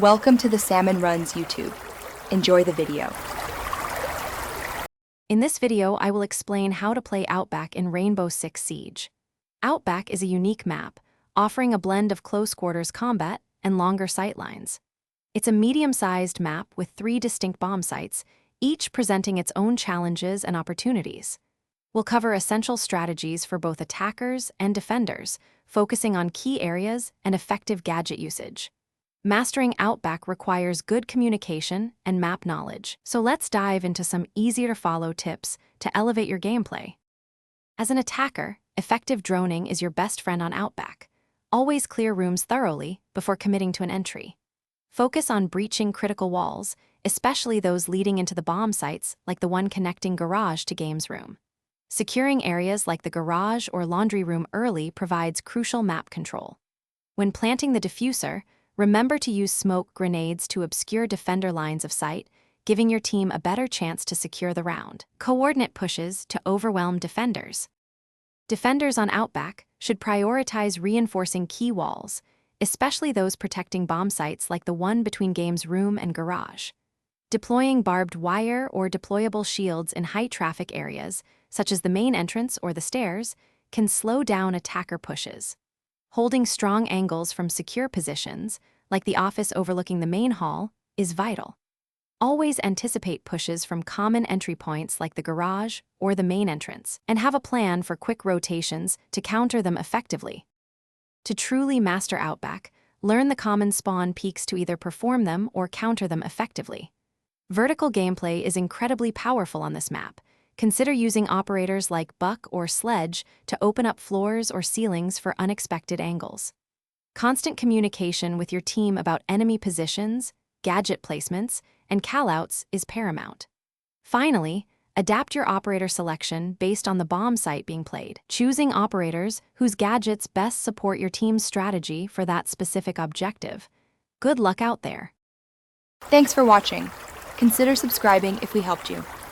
Welcome to the Salmon Runs YouTube. Enjoy the video. In this video, I will explain how to play Outback in Rainbow Six Siege. Outback is a unique map, offering a blend of close-quarters combat and longer sightlines. It's a medium-sized map with 3 distinct bomb sites, each presenting its own challenges and opportunities. We'll cover essential strategies for both attackers and defenders, focusing on key areas and effective gadget usage. Mastering Outback requires good communication and map knowledge, so let's dive into some easier-to-follow tips to elevate your gameplay. As an attacker, effective droning is your best friend on Outback. Always clear rooms thoroughly before committing to an entry. Focus on breaching critical walls, especially those leading into the bomb sites like the one connecting garage to games room. Securing areas like the garage or laundry room early provides crucial map control. When planting the diffuser, remember to use smoke grenades to obscure defender lines of sight, giving your team a better chance to secure the round. Coordinate pushes to overwhelm defenders. Defenders on Outback should prioritize reinforcing key walls, especially those protecting bomb sites like the one between games room and garage. Deploying barbed wire or deployable shields in high-traffic areas, such as the main entrance or the stairs, can slow down attacker pushes. Holding strong angles from secure positions, like the office overlooking the main hall, is vital. Always anticipate pushes from common entry points like the garage or the main entrance, and have a plan for quick rotations to counter them effectively. To truly master Outback, learn the common spawn peaks to either perform them or counter them effectively. Vertical gameplay is incredibly powerful on this map. Consider using operators like Buck or Sledge to open up floors or ceilings for unexpected angles. Constant communication with your team about enemy positions, gadget placements, and callouts is paramount. Finally, adapt your operator selection based on the bomb site being played, choosing operators whose gadgets best support your team's strategy for that specific objective. Good luck out there. Thanks for watching. Consider subscribing if we helped you.